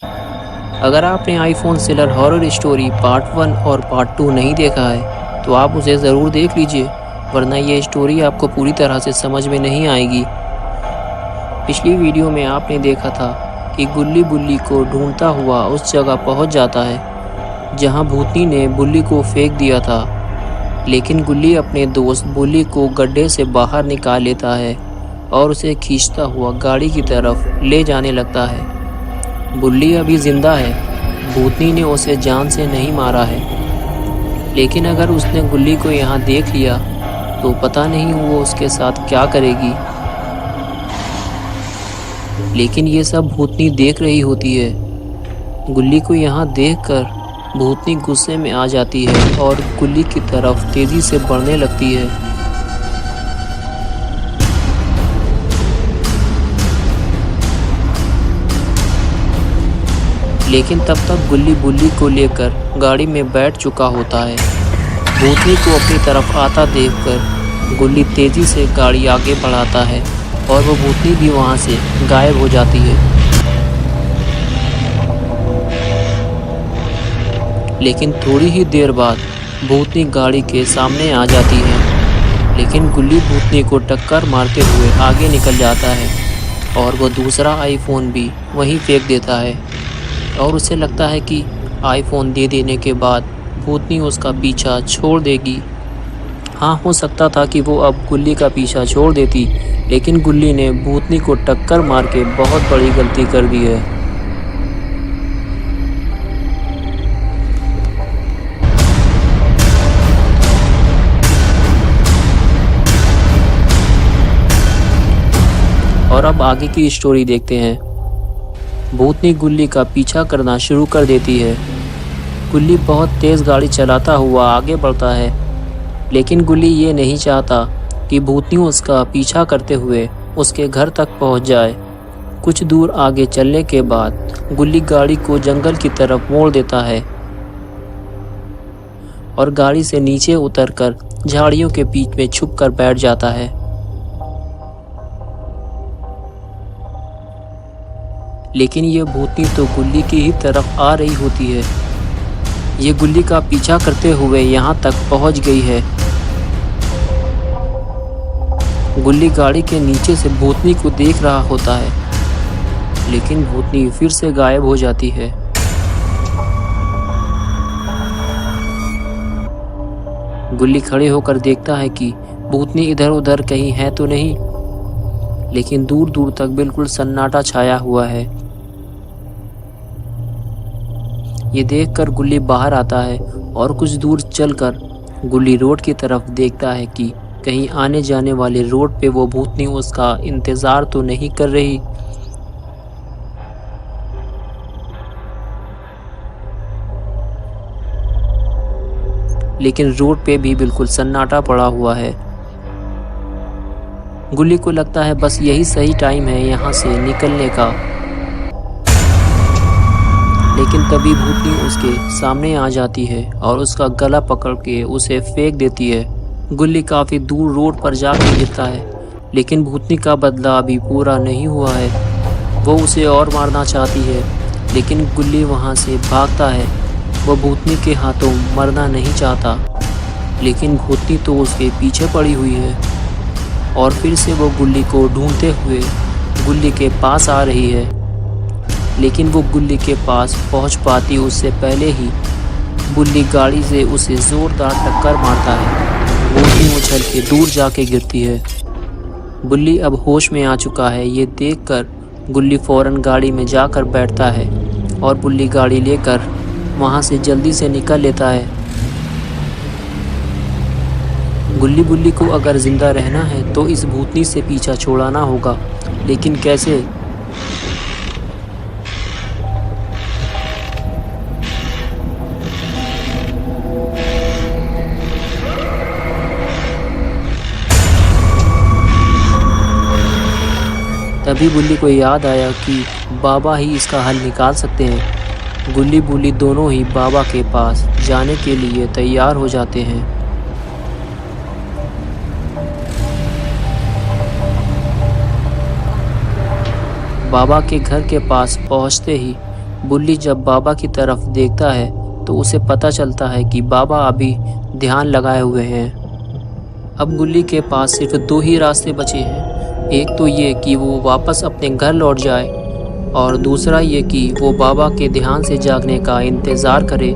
अगर आपने iPhone seller horror story part 1 और पार्ट 2 नहीं देखा है तो आप उसे ज़रूर देख लीजिए, वरना ये स्टोरी आपको पूरी तरह से समझ में नहीं आएगी। पिछली वीडियो में आपने देखा था कि गुल्ली बुल्ली को ढूंढता हुआ उस जगह पहुंच जाता है जहां भूतनी ने बुल्ली को फेंक दिया था, लेकिन गुल्ली अपने दोस्त बुल्ली को गड्ढे से बाहर निकाल लेता है और उसे खींचता हुआ गाड़ी की तरफ ले जाने लगता है। बुल्ली अभी जिंदा है, भूतनी ने उसे जान से नहीं मारा है, लेकिन अगर उसने गुल्ली को यहाँ देख लिया तो पता नहीं वो उसके साथ क्या करेगी। लेकिन ये सब भूतनी देख रही होती है। गुल्ली को यहाँ देखकर भूतनी गुस्से में आ जाती है और गुल्ली की तरफ तेजी से बढ़ने लगती है। लेकिन तब तक गुल्ली बुल्ली को लेकर गाड़ी में बैठ चुका होता है। भूतनी को अपनी तरफ आता देखकर गुल्ली तेजी से गाड़ी आगे बढ़ाता है और वो भूतनी भी वहां से गायब हो जाती है। लेकिन थोड़ी ही देर बाद भूतनी गाड़ी के सामने आ जाती है, लेकिन गुल्ली भूतनी को टक्कर मारते हुए आगे निकल जाता है और वो दूसरा आईफोन भी वहीं फेंक देता है और उसे लगता है कि आईफोन दे देने के बाद भूतनी उसका पीछा छोड़ देगी। हाँ, हो सकता था कि वो अब गुल्ली का पीछा छोड़ देती, लेकिन गुल्ली ने भूतनी को टक्कर मार के बहुत बड़ी गलती कर दी है। और अब आगे की स्टोरी देखते हैं। भूतनी गुल्ली का पीछा करना शुरू कर देती है। गुल्ली बहुत तेज़ गाड़ी चलाता हुआ आगे बढ़ता है, लेकिन गुल्ली ये नहीं चाहता कि भूतनी उसका पीछा करते हुए उसके घर तक पहुंच जाए। कुछ दूर आगे चलने के बाद गुल्ली गाड़ी को जंगल की तरफ मोड़ देता है और गाड़ी से नीचे उतरकर झाड़ियों के बीच में छुपकर बैठ जाता है। लेकिन ये भूतनी तो गुल्ली की ही तरफ आ रही होती है। ये गुल्ली का पीछा करते हुए यहाँ तक पहुँच गई है। गुल्ली गाड़ी के नीचे से भूतनी को देख रहा होता है, लेकिन भूतनी फिर से गायब हो जाती है। गुल्ली खड़े होकर देखता है कि भूतनी इधर उधर कहीं है तो नहीं, लेकिन दूर दूर तक बिल्कुल सन्नाटा छाया हुआ है। ये देखकर गुल्ली बाहर आता है और कुछ दूर चलकर गुल्ली रोड की तरफ देखता है कि कहीं आने जाने वाले रोड पे वो भूतनी उसका इंतज़ार तो नहीं कर रही। लेकिन रोड पे भी बिल्कुल सन्नाटा पड़ा हुआ है। गुल्ली को लगता है बस यही सही टाइम है यहाँ से निकलने का, लेकिन तभी भूतनी उसके सामने आ जाती है और उसका गला पकड़ के उसे फेंक देती है। गुल्ली काफ़ी दूर रोड पर जाके गिरता है, लेकिन भूतनी का बदला अभी पूरा नहीं हुआ है। वो उसे और मारना चाहती है, लेकिन गुल्ली वहाँ से भागता है। वो भूतनी के हाथों मरना नहीं चाहता, लेकिन भूतनी तो उसके पीछे पड़ी हुई है और फिर से वो गुल्ली को ढूंढते हुए गुल्ली के पास आ रही है। लेकिन वो गुल्ली के पास पहुंच पाती उससे पहले ही गुल्ली गाड़ी से उसे ज़ोरदार टक्कर मारता है। भूतनी उछल के दूर जाके गिरती है। गुल्ली अब होश में आ चुका है। ये देखकर गुल्ली फ़ौरन गाड़ी में जाकर बैठता है और गुल्ली गाड़ी लेकर वहाँ से जल्दी से निकल लेता है। गुल्ली बुल्ली को अगर ज़िंदा रहना है तो इस भूतनी से पीछा छुड़ाना होगा, लेकिन कैसे? तभी गुल्ली को याद आया कि बाबा ही इसका हल निकाल सकते हैं। गुल्ली बुल्ली दोनों ही बाबा के पास जाने के लिए तैयार हो जाते हैं। बाबा के घर के पास पहुंचते ही बुल्ली जब बाबा की तरफ देखता है तो उसे पता चलता है कि बाबा अभी ध्यान लगाए हुए हैं। अब गुल्ली के पास सिर्फ 2 ही रास्ते बचे हैं। एक तो ये कि वो वापस अपने घर लौट जाए और दूसरा ये कि वो बाबा के ध्यान से जागने का इंतज़ार करे।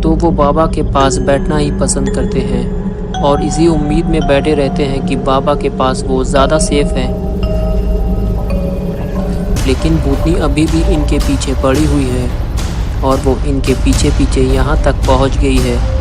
तो वो बाबा के पास बैठना ही पसंद करते हैं और इसी उम्मीद में बैठे रहते हैं कि बाबा के पास वो ज़्यादा सेफ है। लेकिन भूतनी अभी भी इनके पीछे पड़ी हुई है और वो इनके पीछे पीछे यहाँ तक पहुँच गई है।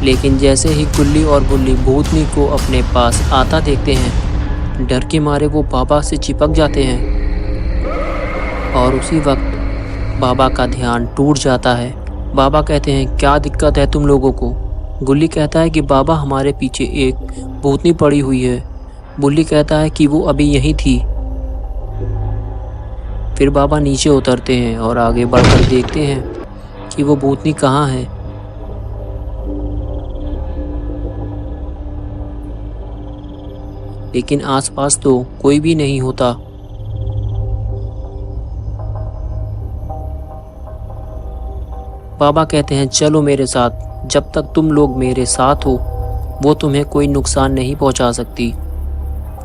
लेकिन जैसे ही गुल्ली और बुल्ली भूतनी को अपने पास आता देखते हैं, डर के मारे वो बाबा से चिपक जाते हैं और उसी वक्त बाबा का ध्यान टूट जाता है। बाबा कहते हैं, क्या दिक्कत है तुम लोगों को? गुल्ली कहता है कि बाबा हमारे पीछे एक भूतनी पड़ी हुई है। बुल्ली कहता है कि वो अभी यहीं थी। फिर बाबा नीचे उतरते हैं और आगे बढ़कर देखते हैं कि वो भूतनी कहाँ है। लेकिन आसपास तो कोई भी नहीं होता। बाबा कहते हैं, चलो मेरे साथ, जब तक तुम लोग मेरे साथ हो वो तुम्हें कोई नुकसान नहीं पहुंचा सकती।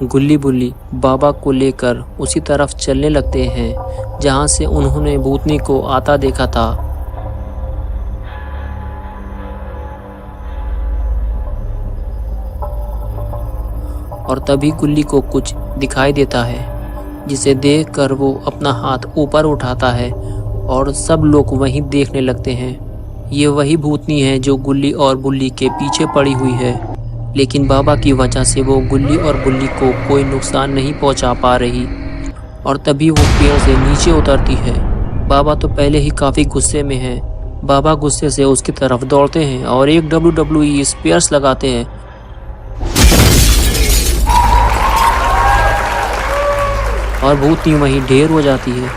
गुल्ली बुल्ली बाबा को लेकर उसी तरफ चलने लगते हैं जहां से उन्होंने भूतनी को आता देखा था। और तभी गुल्ली को कुछ दिखाई देता है, जिसे देखकर वो अपना हाथ ऊपर उठाता है और सब लोग वहीं देखने लगते हैं। ये वही भूतनी है जो गुल्ली और बुल्ली के पीछे पड़ी हुई है, लेकिन बाबा की वजह से वो गुल्ली और बुल्ली को कोई नुकसान नहीं पहुंचा पा रही। और तभी वो पेड़ से नीचे उतरती है। बाबा तो पहले ही काफ़ी गुस्से में है। बाबा गुस्से से उसकी तरफ दौड़ते हैं और एक WWE स्पेयर्स लगाते हैं। और भूतनी वहीं ढेर हो जाती है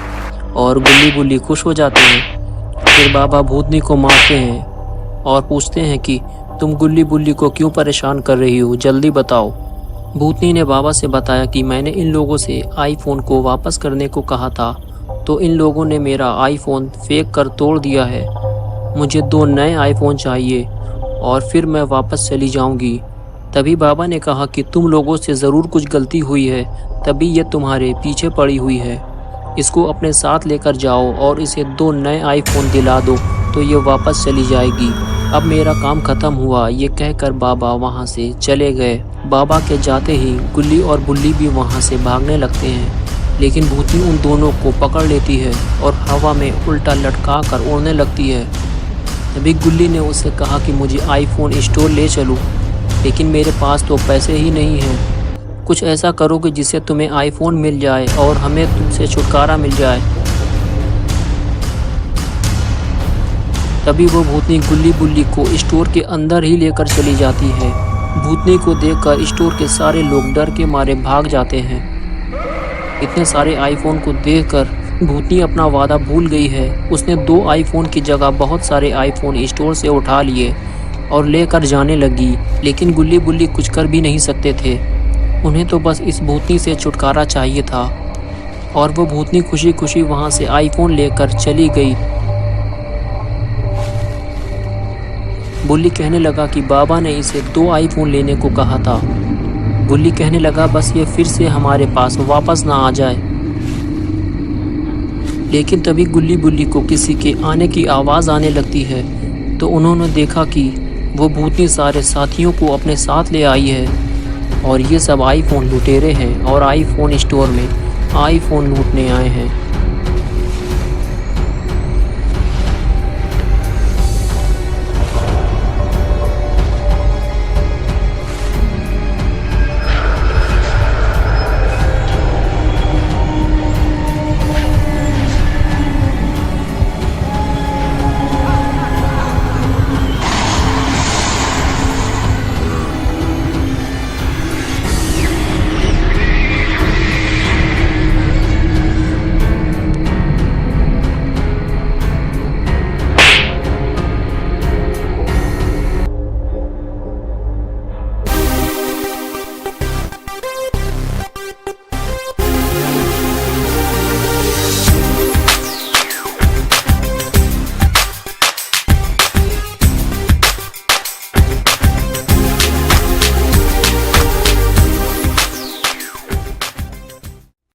और गुल्ली बुल्ली खुश हो जाते हैं। फिर बाबा भूतनी को मारते हैं और पूछते हैं कि तुम गुल्ली बुल्ली को क्यों परेशान कर रही हो, जल्दी बताओ। भूतनी ने बाबा से बताया कि मैंने इन लोगों से आईफोन को वापस करने को कहा था, तो इन लोगों ने मेरा आईफोन फेंक कर तोड़ दिया है। मुझे 2 नए आईफोन चाहिए और फिर मैं वापस चली जाऊंगी। तभी बाबा ने कहा कि तुम लोगों से ज़रूर कुछ गलती हुई है, तभी ये तुम्हारे पीछे पड़ी हुई है। इसको अपने साथ लेकर जाओ और इसे 2 नए आईफोन दिला दो तो ये वापस चली जाएगी। अब मेरा काम ख़त्म हुआ, ये कहकर बाबा वहाँ से चले गए। बाबा के जाते ही गुल्ली और बुल्ली भी वहाँ से भागने लगते हैं, लेकिन भूतनी उन दोनों को पकड़ लेती है और हवा में उल्टा लटका कर उड़ने लगती है। तभी गुल्ली ने उससे कहा कि मुझे आईफोन स्टोर ले चलो, लेकिन मेरे पास तो पैसे ही नहीं हैं। कुछ ऐसा करो कि जिससे तुम्हें आईफोन मिल जाए और हमें तुमसे छुटकारा मिल जाए। तभी वो भूतनी गुल्ली बुल्ली को स्टोर के अंदर ही लेकर चली जाती है। भूतनी को देखकर स्टोर के सारे लोग डर के मारे भाग जाते हैं। इतने सारे आईफोन को देखकर भूतनी अपना वादा भूल गई है। उसने 2 आईफोन की जगह बहुत सारे आईफोन स्टोर से उठा लिए और लेकर जाने लगी, लेकिन गुल्ली बुल्ली कुछ कर भी नहीं सकते थे। उन्हें तो बस इस भूतनी से छुटकारा चाहिए था और वो भूतनी खुशी खुशी वहाँ से आईफोन लेकर चली गई। बुल्ली कहने लगा कि बाबा ने इसे 2 आईफोन लेने को कहा था। बुल्ली कहने लगा बस ये फिर से हमारे पास वापस ना आ जाए। लेकिन तभी गुल्ली बुल्ली को किसी के आने की आवाज़ आने लगती है, तो उन्होंने देखा कि वो भूतनी सारे साथियों को अपने साथ ले आई है और ये सब आईफोन लुटेरे हैं और आईफोन स्टोर में आईफोन लूटने आए हैं।